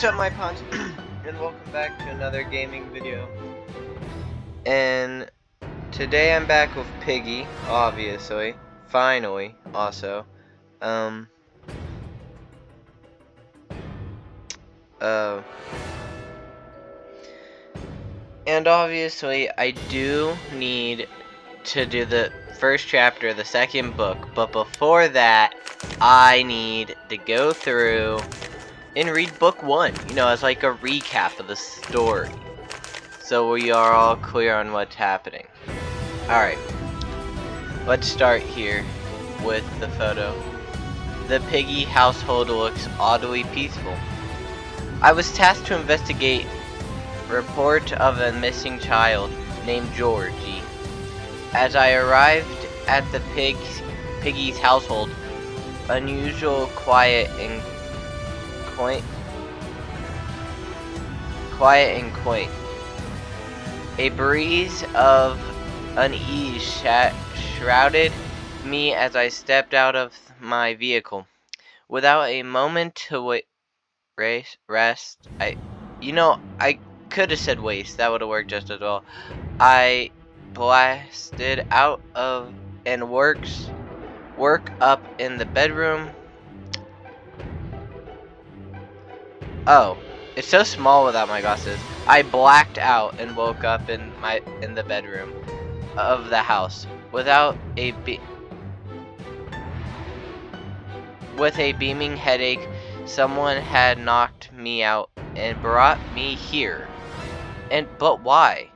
What's up, my pawns? And welcome back to another gaming video. And today I'm back with Piggy, obviously. Finally, also. Um. And obviously, I do need to do the first chapter of the second book. But before that, I need to go through and read book 1. You know, as like a recap of the story. So we are all clear on what's happening. Alright. Let's start here with the photo. The Piggy household looks oddly peaceful. I was tasked to investigate report of a missing child named Georgie. As I arrived at the Piggy's household, unusual quiet and quaint. A breeze of unease shrouded me as I stepped out of my vehicle. Without a moment to rest, I could have said waste. That would have worked just as well. I blasted out of and work up in the bedroom. Oh, it's so small without my glasses. I blacked out and woke up in the bedroom of the house with a beaming headache. Someone had knocked me out and brought me here. But why?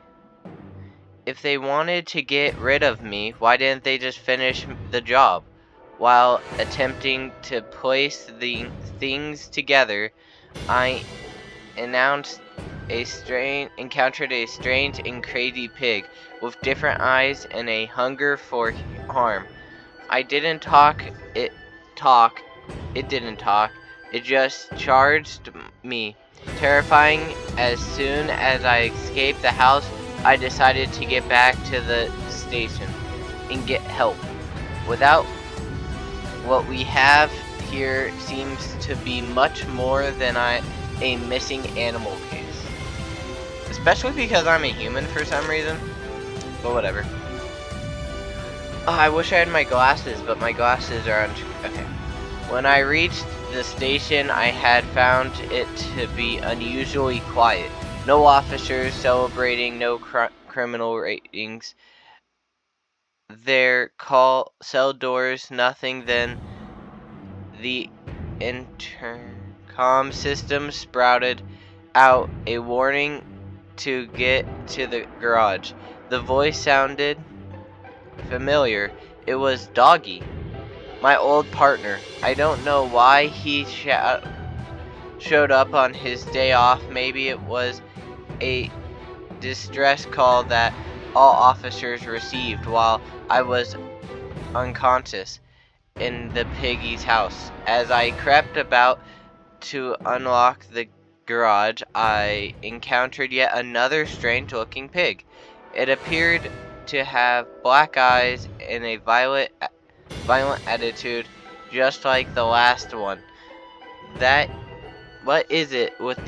If they wanted to get rid of me, why didn't they just finish the job? While attempting to place the things together, I encountered a strange and crazy pig with different eyes and a hunger for harm. It didn't talk. It just charged me. Terrifying. As soon as I escaped the house, I decided to get back to the station and get help. Without what we have here seems to be much more than a missing animal case. Especially because I'm a human for some reason. But whatever. Oh, I wish I had my glasses, but my glasses are okay. When I reached the station, I had found it to be unusually quiet. No officers celebrating, no criminal ratings. Their cell doors, nothing than the intercom system sprouted out a warning to get to the garage. The voice sounded familiar. It was Doggy, my old partner. I don't know why he showed up on his day off. Maybe it was a distress call that all officers received while I was unconscious in the Piggy's house. As I crept about to unlock the garage, I encountered yet another strange-looking pig. It appeared to have black eyes and a violent attitude, just like the last one. What is it with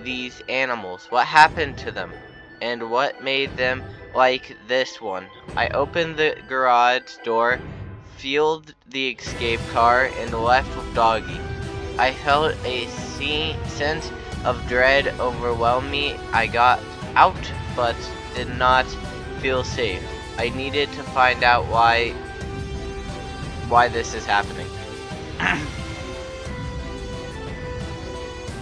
these animals? What happened to them? And what made them like this one? I opened the garage door, fueled the escape car, and left with Doggy. I felt a sense of dread overwhelm me. I got out, but did not feel safe. I needed to find out why this is happening.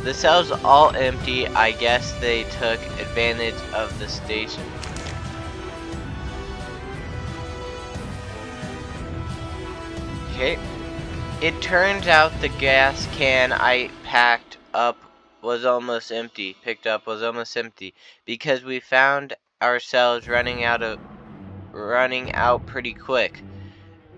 The cell's all empty. I guess they took advantage of the station. Okay. It turns out the gas can I picked up was almost empty because we found ourselves running out pretty quick.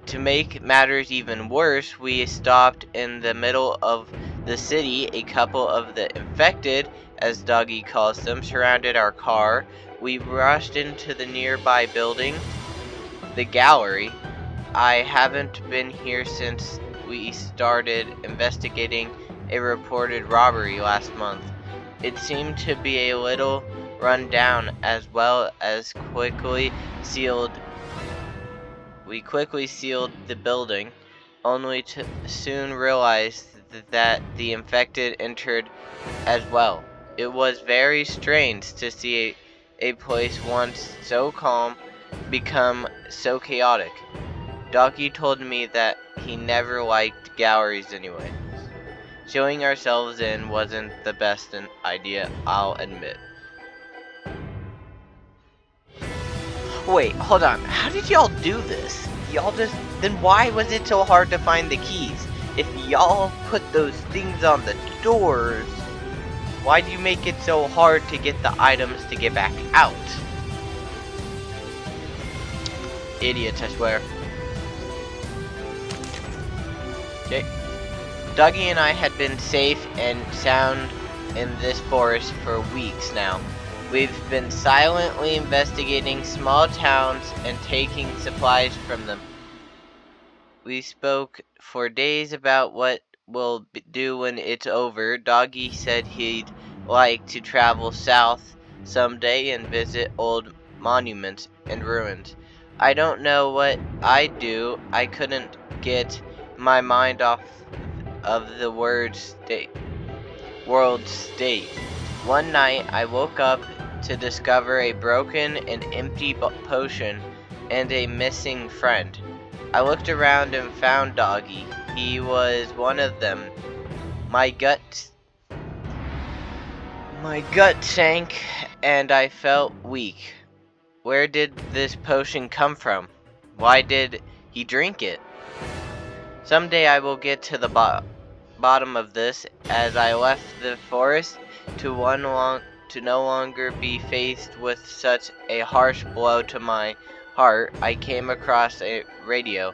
To make matters even worse, we stopped in the middle of the city. A couple of the infected, as Doggy calls them, surrounded our car. We rushed into the nearby building, the gallery. I haven't been here since we started investigating a reported robbery last month. It seemed to be a little run down, as well as we quickly sealed the building, only to soon realize that the infected entered as well. It was very strange to see a place once so calm become so chaotic. Doggy told me that he never liked galleries anyway. Showing ourselves in wasn't the best idea, I'll admit. Wait, hold on. How did y'all do this? Then why was it so hard to find the keys? If y'all put those things on the doors, why do you make it so hard to get the items to get back out? Idiots, I swear. Okay. Dougie and I had been safe and sound in this forest for weeks now. We've been silently investigating small towns and taking supplies from them. We spoke for days about what we'll do when it's over. Doggy said he'd like to travel south someday and visit old monuments and ruins. I don't know what I'd do. I couldn't get my mind off of the world state. One night I woke up to discover a broken and empty potion and a missing friend. I looked around and found Doggy. He was one of them. My gut sank and I felt weak. Where did this potion come from? Why did he drink it? Someday I will get to the bottom of this. As I left the forest to no longer be faced with such a harsh blow to my heart, I came across a radio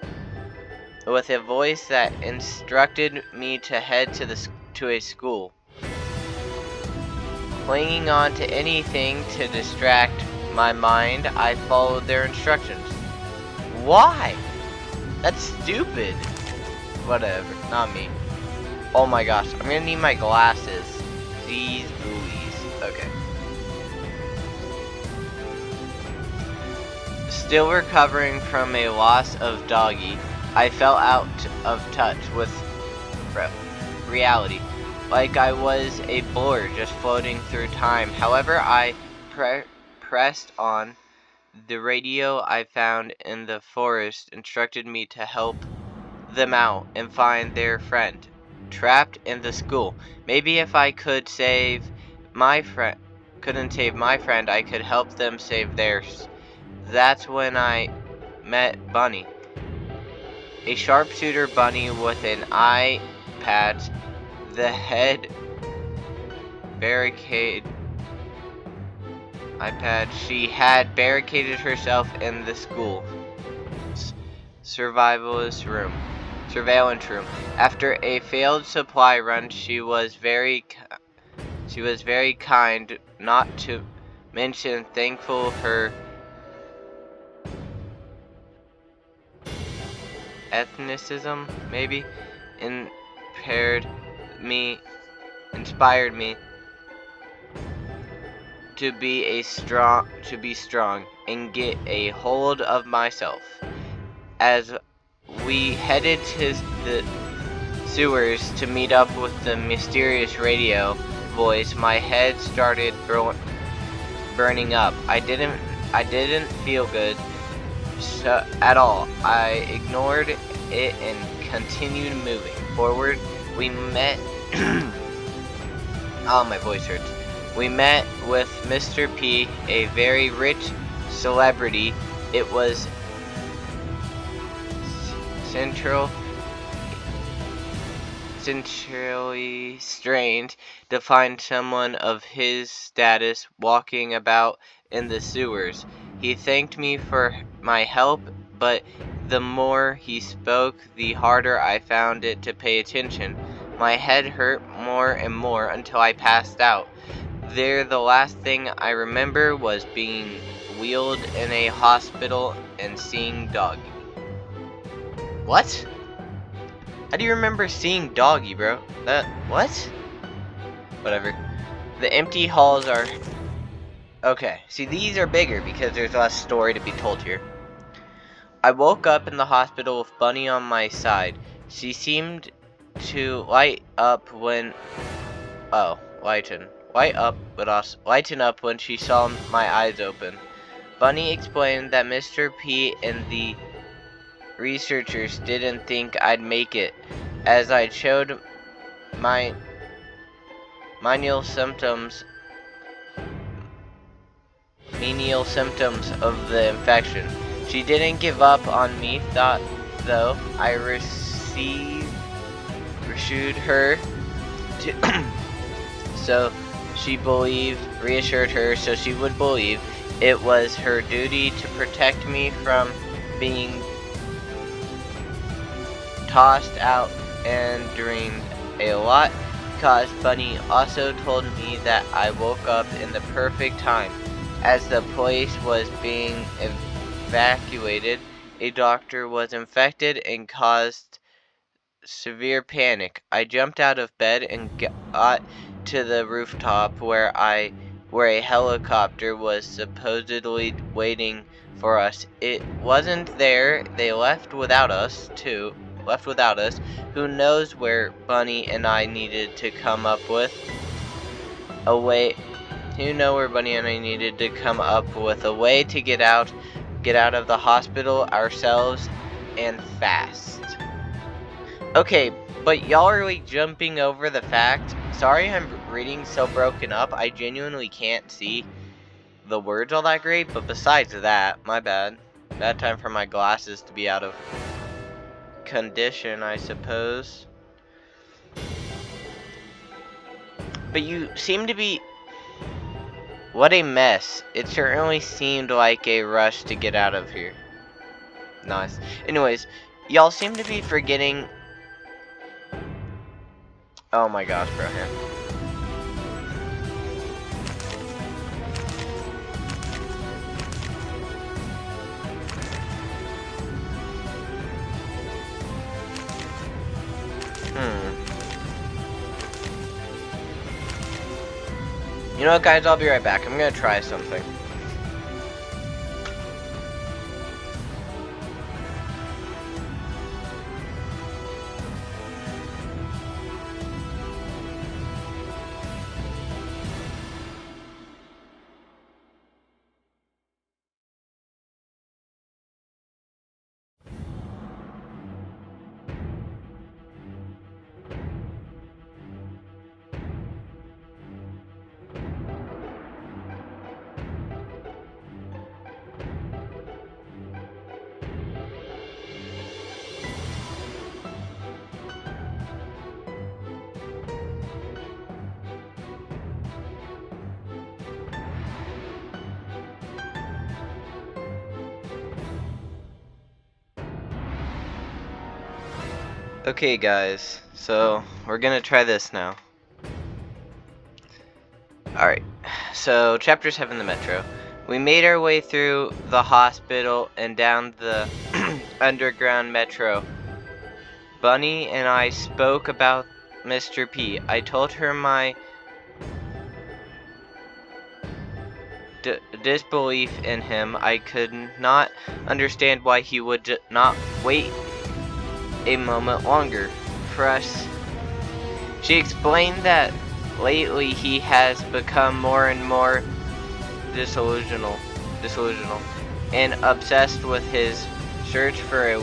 with a voice that instructed me to head to a school. Clinging on to anything to distract my mind, I followed their instructions. Why? That's stupid. Whatever, not me. Oh my gosh, I'm gonna need my glasses. Jeez Louise. Okay. Still recovering from a loss of Doggy, I fell out of touch with reality, like I was a blur just floating through time. However, I pressed on. The radio I found in the forest instructed me to help them out and find their friend trapped in the school. Maybe if I couldn't save my friend, I could help them save theirs. That's when I met Bunny, a sharpshooter bunny with an eye patch, the head barricade. She had barricaded herself in the school surveillance room. After a failed supply run, she was very kind, not to mention thankful. Her ethnicism maybe inspired me to be strong and get a hold of myself. As we headed to the sewers to meet up with the mysterious radio voice, my head started burning up. I didn't feel good at all. I ignored it and continued moving forward. We met oh, my voice hurts. We met with Mr. P, a very rich celebrity. It was centrally strange to find someone of his status walking about in the sewers. He thanked me for my help, but the more he spoke, the harder I found it to pay attention. My head hurt more and more until I passed out. The last thing I remember was being wheeled in a hospital and seeing Doggy. What? How do you remember seeing Doggy, bro? What? Whatever. The empty halls are... Okay, see, these are bigger because there's less story to be told here. I woke up in the hospital with Bunny on my side. She seemed to light up when... Oh, lighten up when she saw my eyes open. Bunny explained that Mr. P and the researchers didn't think I'd make it, as I showed my menial symptoms of the infection. She didn't give up on me, though. I reassured her to so she reassured her so she would believe it was her duty to protect me from being tossed out and dreamed a lot, because Bunny also told me that I woke up in the perfect time. As the place was being evacuated, a doctor was infected and caused severe panic. I jumped out of bed and got to the rooftop where a helicopter was supposedly waiting for us. It wasn't there. They left without us. Who knows where Bunny and I needed to come up with a way to get out of the hospital ourselves, and fast. Okay, but y'all are like jumping over the fact. Sorry I'm reading so broken up. I genuinely can't see the words all that great, but besides that, my bad. Bad time for my glasses to be out of condition, I suppose. But you seem to be... What a mess. It certainly seemed like a rush to get out of here. Nice. Anyways, y'all seem to be forgetting... Oh my gosh, bro, here. You know what, guys? I'll be right back. I'm gonna try something. Okay, guys, so we're gonna try this now. Alright, so Chapter 7, the Metro. We made our way through the hospital and down the underground metro. Bunny and I spoke about Mr. P. I told her my disbelief in him. I could not understand why he would not wait a moment longer for us. She explained that lately he has become more and more disillusional and obsessed with his search for a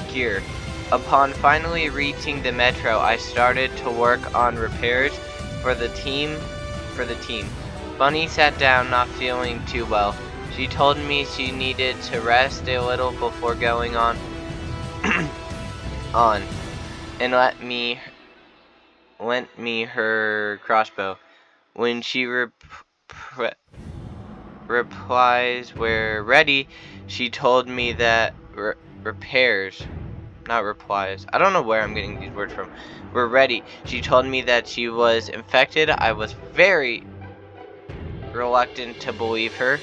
cure. Upon finally reaching the metro, I started to work on repairs for the team. Bunny sat down, not feeling too well. She told me she needed to rest a little before going on and lent me her crossbow. When she replies we're ready, she told me that repairs, not replies, I don't know where I'm getting these words from, we're ready. She told me that she was infected. I was very reluctant to believe her.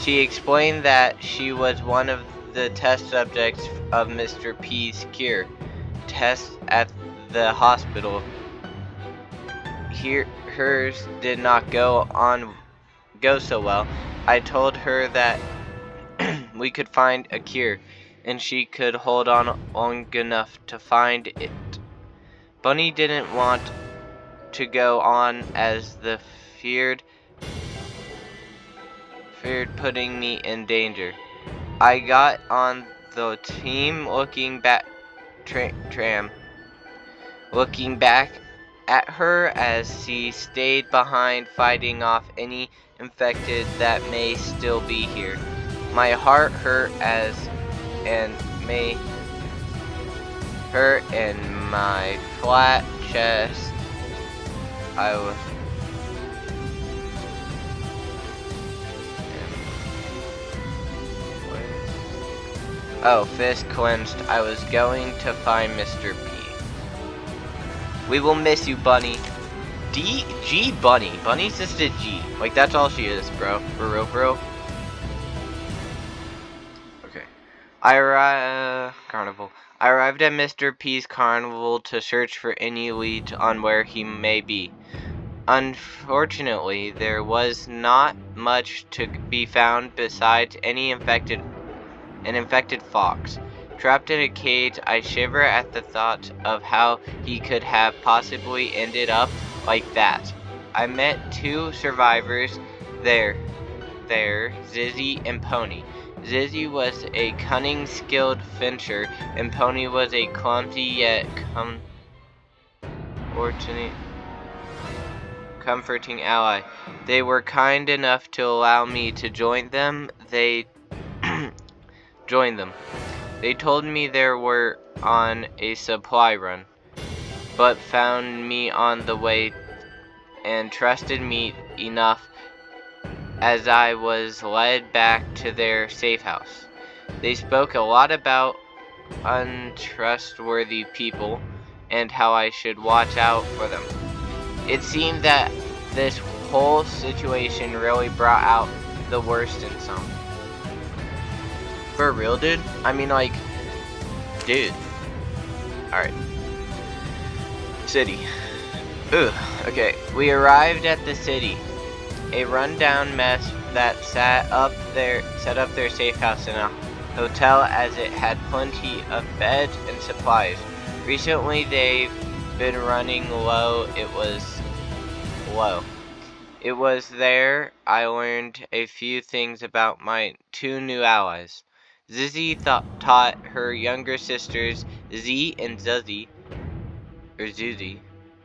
She explained that she was one of the test subjects of Mr. P's cure test at the hospital. hers did not go so well, I told her that we could find a cure, and she could hold on long enough to find it. Bunny didn't want to go on as the feared putting me in danger. I got on the team looking back at her as she stayed behind fighting off any infected that may still be here. My heart hurt and my flat chest I was fist clenched. I was going to find Mr. P. We will miss you, Bunny. G Bunny. Bunny's just a G. Like, that's all she is, bro. For real, bro. Okay. Carnival. I arrived at Mr. P's carnival to search for any leads on where he may be. Unfortunately, there was not much to be found besides an infected fox. Trapped in a cage, I shiver at the thought of how he could have possibly ended up like that. I met two survivors there, Zizzy and Pony. Zizzy was a cunning, skilled fencer, and Pony was a clumsy yet comforting ally. They were kind enough to allow me to join them. They told me they were on a supply run, but found me on the way and trusted me enough as I was led back to their safe house. They spoke a lot about untrustworthy people and how I should watch out for them. It seemed that this whole situation really brought out the worst in some. For real, dude? I mean, like, dude. Alright. City. Ugh. Okay, we arrived at the city. A rundown mess that set up their safe house in a hotel, as it had plenty of beds and supplies. Recently, they've been running low. It was there I learned a few things about my two new allies. Zizzy taught her younger sisters, Z and Zuzzy, or Zuzi,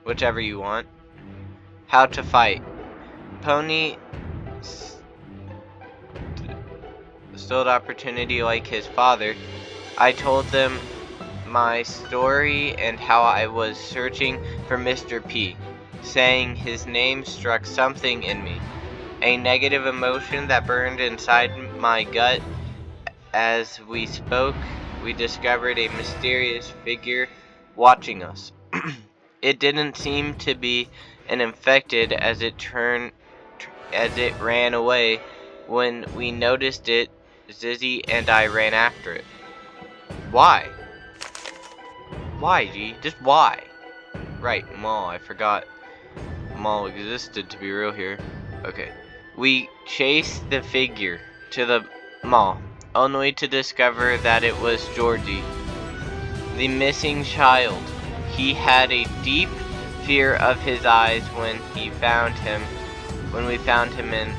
whichever you want, how to fight. Pony stole opportunity like his father. I told them my story and how I was searching for Mr. P, saying his name struck something in me, a negative emotion that burned inside my gut. As we spoke, we discovered a mysterious figure watching us. It didn't seem to be an infected as it ran away. When we noticed it, Zizzy and I ran after it. Why? Why, G? Just why? Right, mall. I forgot mall existed, to be real here. Okay. We chased the figure to the mall, only to discover that it was Georgie, the missing child. He had a deep fear of his eyes when we found him in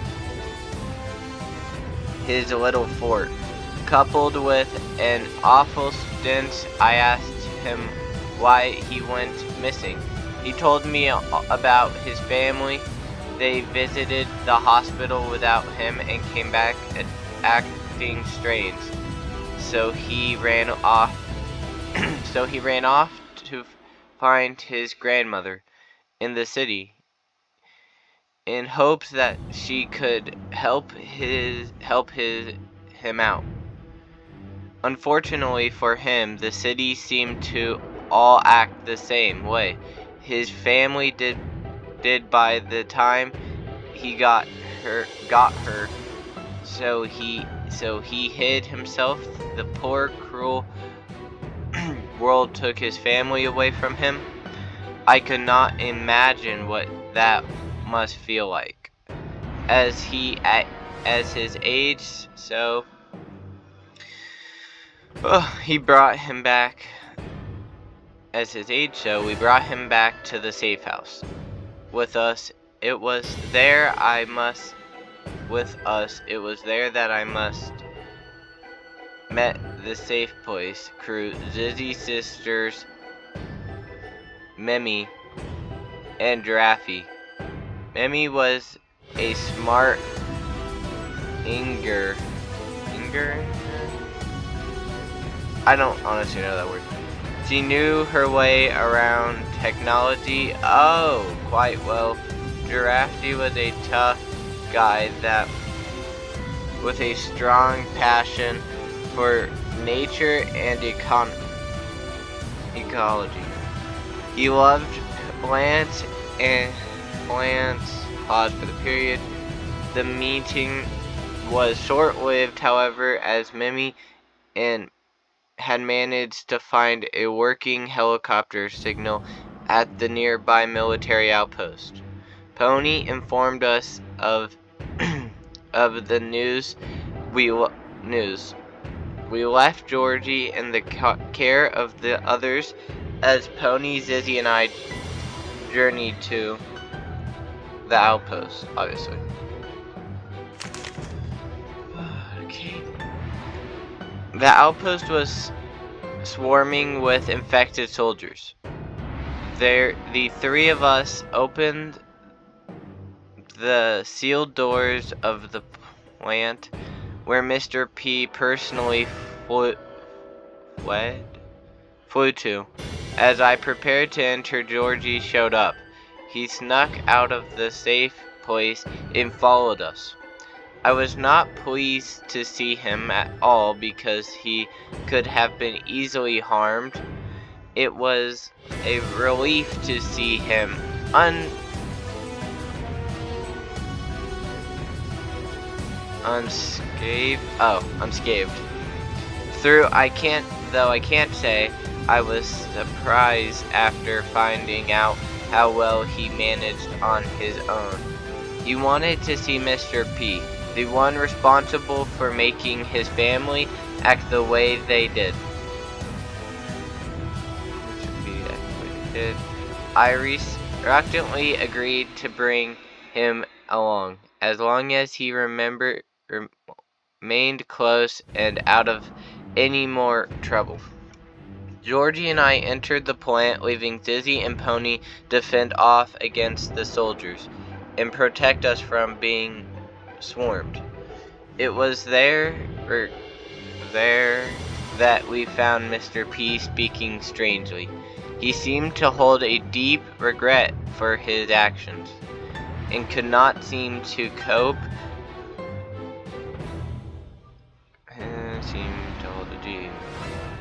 his little fort. Coupled with an awful stench, I asked him why he went missing. He told me about his family. They visited the hospital without him and came back acting strange. So he ran off to find his grandmother in the city, in hopes that she could help him out. Unfortunately for him, the city seemed to all act the same way. His family did by the time he got her. So he hid himself. The poor, cruel world took his family away from him. I could not imagine what that must feel like. As his age, so he brought him back. As his age, so we brought him back to the safe house. With us, it was there I must. With us, it was there that I must met the safe place crew, Zizzy's sisters, Mimi, and Giraffe. Mimi was a smart Inger. I don't honestly know that word. She knew her way around technology. Oh, quite well. Giraffe was a tough guy that with a strong passion for nature and ecology. He loved plants and pause for the period. The meeting was short-lived, however, as Mimi had managed to find a working helicopter signal at the nearby military outpost. Pony informed us of of the news. We left Georgie in the care of the others as Pony, Zizzy, and I journeyed to the outpost, obviously. Okay. The outpost was swarming with infected soldiers. The three of us opened the sealed doors of the plant where Mr. P personally flew to. As I prepared to enter, Georgie showed up. He snuck out of the safe place and followed us. I was not pleased to see him at all because he could have been easily harmed. It was a relief to see him unscathed. I can't say I was surprised after finding out how well he managed on his own. He wanted to see Mr. P, the one responsible for making his family act the way they did. I reluctantly agreed to bring him along, as long as he remained close and out of any more trouble. Georgie and I entered the plant, leaving Zizzy and Pony to fend off against the soldiers and protect us from being swarmed. It was there that we found Mr. P speaking strangely. He seemed to hold a deep regret for his actions and could not seem to cope.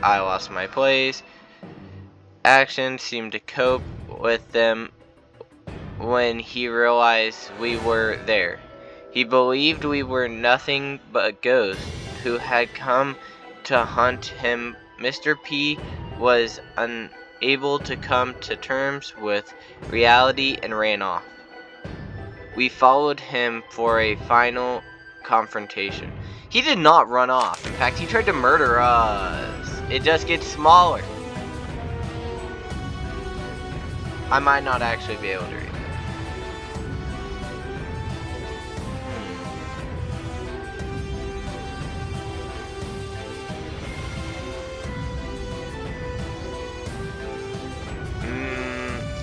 I lost my place. Actions seemed to cope with them when he realized we were there. He believed we were nothing but ghosts who had come to hunt him. Mr. P was unable to come to terms with reality and ran off. We followed him for a final confrontation. He did not run off. In fact, he tried to murder us. It just gets smaller. I might not actually be able to read that.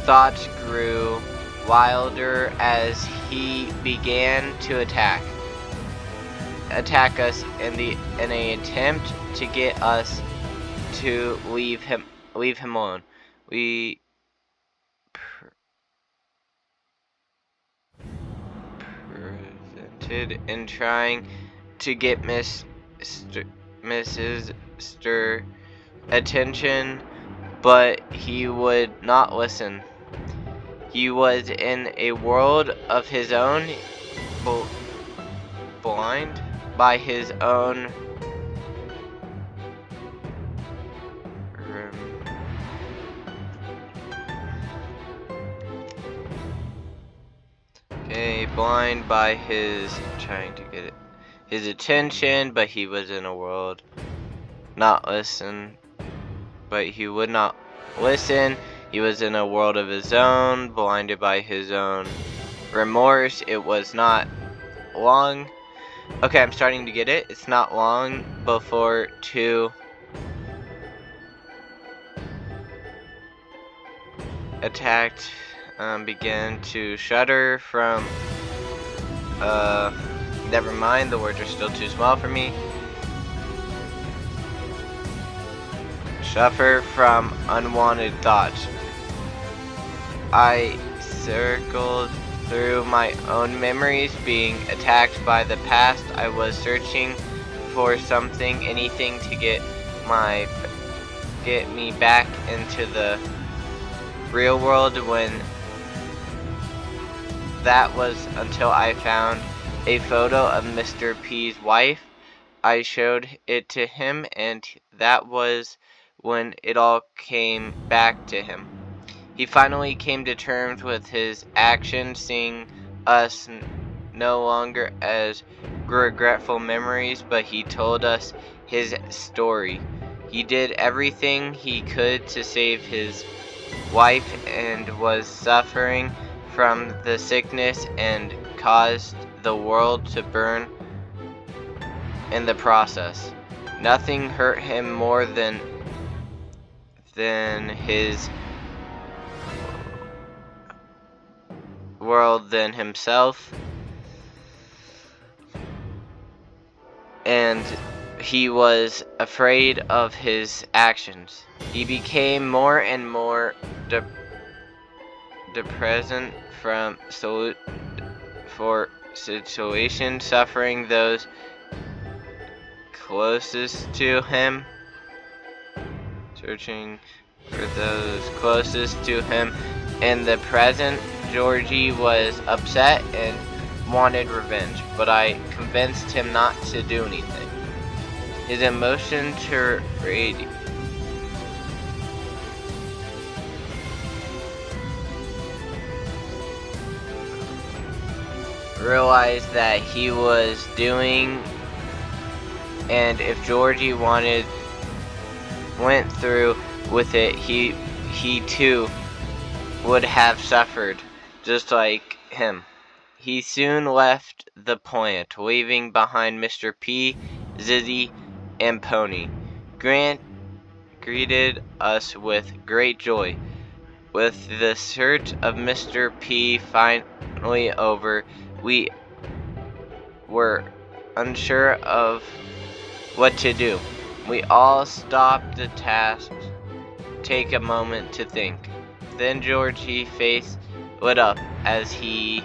Thoughts grew wilder as he began to attack us in an attempt to get us to leave him alone. We presented in trying to get Mrs. attention, but he would not listen. He was in a world of his own, blind by his own made blind by his trying to get his attention, but he was in a world not listen, but he would not listen. He was in a world of his own, blinded by his own remorse. It was not long. Okay, I'm starting to get it. It's not long before two attacked began to shudder from never mind, the words are still too small for me. Suffer from unwanted thoughts. I circled through my own memories, being attacked by the past. I was searching for something, anything to get me back into the real world. When that was until I found a photo of Mr. P's wife. I showed it to him, and that was when it all came back to him. He finally came to terms with his actions, seeing us no longer as regretful memories, but he told us his story. He did everything he could to save his wife and was suffering from the sickness and caused the world to burn in the process. Nothing hurt him more than his world than himself, and he was afraid of his actions. He became more and more depressed from situation, suffering those closest to him, searching for those closest to him. In the present, Georgie was upset and wanted revenge, but I convinced him not to do anything. His emotion to realized that he was doing, and if Georgie went through with it, he too would have suffered just like him. He soon left the plant, leaving behind Mr. P, Zizzy, and Pony. Grant greeted us with great joy. With the search of Mr. P finally over, we were unsure of what to do. We all stopped the task, take a moment to think. Then Georgie's face lit up as he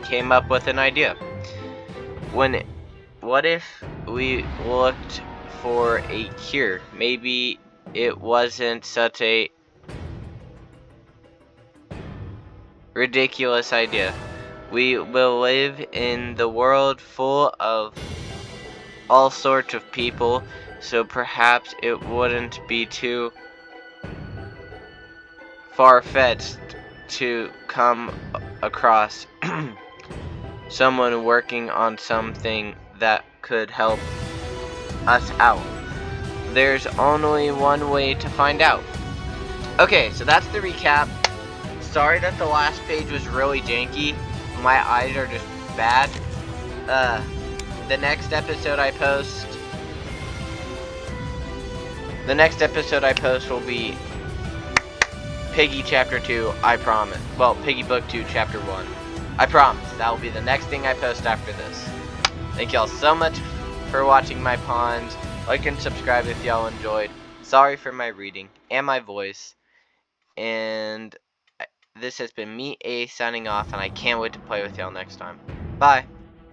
came up with an idea. What if we looked for a cure? Maybe it wasn't such a ridiculous idea. We will live in the world full of all sorts of people, so perhaps it wouldn't be too far-fetched to come across someone working on something that could help us out. There's only one way to find out. Okay, so that's the recap. Sorry that the last page was really janky. My eyes are just bad. The next episode I post will be Piggy Chapter 2, I promise. Well, Piggy Book 2, Chapter 1. I promise. That will be the next thing I post after this. Thank y'all so much for watching my pawns. Like and subscribe if y'all enjoyed. Sorry for my reading and my voice. And this has been me, A, signing off, and I can't wait to play with y'all next time. Bye.